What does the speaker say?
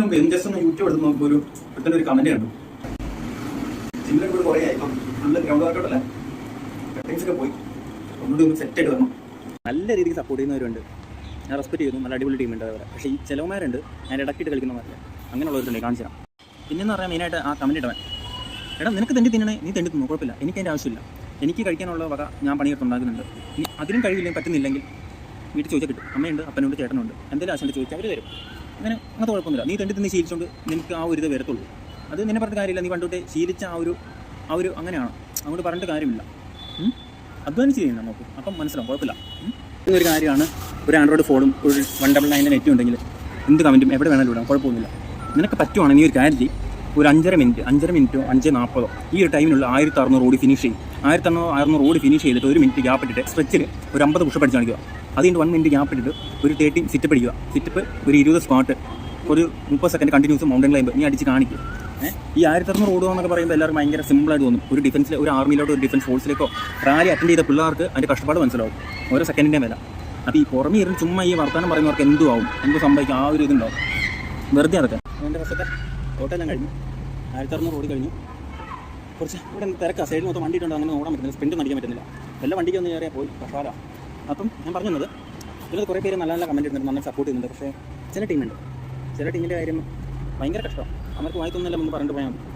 തുടങ്ങുന്നതിന് മുമ്പ് ജസ്റ്റ് ഒന്ന് യൂട്യൂബ് എടുത്ത് നോക്കുമ്പോൾ ഒരു കമന്റ് കണ്ടു. ജിമ്മിലെ കൂടെ കുറേ ആയി, ഇപ്പം ഫുള്ള് ഗ്രൗണ്ട് വർക്കൗട്ടല്ലേ, കട്ടിങ്സ് ഒക്കെ പോയി ഒന്നുകൂടി ഒന്ന് സെറ്റ് ആയിട്ട് വരണം. നല്ല രീതിക്ക് സപ്പോർട്ട് ചെയ്യുന്നവരുണ്ട്, ഞാൻ റെസ്പെക്ട് ചെയ്യുന്നു, നല്ല അടിപൊളി ടീമുണ്ട് അവരെ. പക്ഷേ ഈ ചിലവന്മാരുണ്ട് ഞാൻ ഇടക്കിട്ട് കളിക്കുന്നവരല്ലേ, അങ്ങനെയുള്ളവരുണ്ട് കാണിച്ചു തരാം. പിന്നെന്ന് പറഞ്ഞാൽ മെയിനായിട്ട് ആ കമന്റ് ഇടവൻ, എടാ നിനക്ക് തെണ്ടി തിന്നണേ നീ തെണ്ടി തിന്നു, കുഴപ്പമില്ല, എനിക്ക് അതിൻ്റെ ആവശ്യമില്ല, എനിക്ക് കഴിക്കാനുള്ള വക ഞാൻ പണിയെടുത്തുണ്ടാക്കുന്നുണ്ട്, ഇനി അതിനും കഴിവില്ലെങ്കിൽ പറ്റുന്നില്ലെങ്കിൽ വീട്ടിൽ ചോദിച്ചാൽ കിട്ടും, അമ്മയുണ്ട് അപ്പനുണ്ട് ചേട്ടനുണ്ട്, എന്തെങ്കിലും ആശയം ചോദിച്ചാൽ അവർ തരും. അങ്ങനത്തെ കുഴപ്പമൊന്നുമില്ല. നീ തെണ്ടി തിന്ന് ശീലിച്ചുകൊണ്ട് നിനക്ക് ആ ഒരു ഇത് വരത്തുള്ളൂ. അത് നിന്നെ പറഞ്ഞിട്ട് കാര്യമില്ല, നീ പണ്ടോട്ട് ശീലിച്ച ആ ഒരു അങ്ങനെയാണ്, അങ്ങോട്ട് പറഞ്ഞിട്ട് കാര്യമില്ല. അധ്വാനിച്ച് ചെയ്യുന്നത് നമുക്ക് അപ്പം മനസ്സിലാവും, കുഴപ്പമില്ല. ഇതൊരു കാര്യമാണ്. ഒരു ആൻഡ്രോയിഡ് ഫോണും ഒരു 199 നെറ്റും ഉണ്ടെങ്കിൽ എന്ത് കമൻറ്റും എവിടെ വേണമെങ്കിലും ഇടാം, കുഴപ്പമൊന്നുമില്ല. നിനക്ക് പറ്റുവാണെങ്കിൽ നീ ഒരു കാര്യം ചെയ്യും, ഒരു 5.5 മിനിറ്റോ 5:40 ഈ ഒരു ടൈമിനുള്ള 1600 ഓടി ഫിനിഷ് ചെയ്യും. 1600 ഓടി ഫിനിഷ് ചെയ്തിട്ട് 1 മിനിറ്റ് ഗ്യാപ്പ് ഇട്ടിട്ട് സ്ട്രെച്ചിൽ ഒരു 50 പുഷപ്പ് അടിച്ച് കാണിക്കുക. അതിൻ്റെ 1 മിനിറ്റ് ഗ്യാപ്പ് ഇട്ടിട്ട് ഒരു 30 സിറ്റപ്പ് അടിക്കുക. സിറ്റപ്പ് ഒരു 20 സ്ക്വാട്ട്, ഒരു 30 സെക്കൻഡ് കണ്ടിന്യൂസ് മൗണ്ടൻ ക്ലൈംബ് നീ അടിച്ച് കാണിക്കുക. ഈ 1600 ഓടുക എന്നൊക്കെ പറയുമ്പോൾ എല്ലാവർക്കും ഭയങ്കര സിമ്പിളായിട്ട് തോന്നും. ഒരു ഡിഫൻസിൽ, ഒരു ആർമിയിലോട്ടോ ഒരു ഡിഫൻസ് ഫോഴ്സിലേക്കോ റാലി അറ്റൻഡ് ചെയ്ത പിള്ളേർക്ക് അതിൻ്റെ കഷ്ടപ്പാട് മനസ്സിലാവും, ഓരോ സെക്കൻഡിൻ്റെ വില. അപ്പോൾ ഈ പുറമെ ഇരുന്ന് ചുമ്മാ ഈ വർത്തമാനം പറയുന്നവർക്ക് എന്ത് സംഭവിക്കും, ആ ഒരു ഇതുണ്ടാവും, വെറുതെ അതൊക്കെ. എൻ്റെ ഫസ്റ്റത്തെ ഓട്ടെല്ലാം കഴിഞ്ഞു, 1600 ഓടി കഴിഞ്ഞു. കുറച്ച് ഇവിടെ തിരക്കാ, സൈഡിൽ മൊത്തം വണ്ടി ഇട്ടുണ്ട്, അങ്ങനെ ഓടാൻ പറ്റുന്നില്ല, സ്പ്രിൻ്റ് അടിക്കാൻ പറ്റുന്നില്ല, എല്ലാ വണ്ടിക്ക് ഒന്ന് കയറിയാൽ പോയി കഷ്ടപ്പാടാണ്. അപ്പം ഞാൻ പറഞ്ഞത് ഇതിൽ കുറേ പേര് നല്ല നല്ല കമൻറ്റ് ഇടുന്നുണ്ട്, നന്നായി സപ്പോർട്ട് ചെയ്യുന്നുണ്ട്. പക്ഷേ ചില ടീമിൻ്റെ കാര്യം ഭയങ്കര കഷ്ടമാണ്, അവർക്ക് വായിത്തൊന്നുമില്ല എന്ന് പറഞ്ഞിട്ട് പോയാൽ മതി.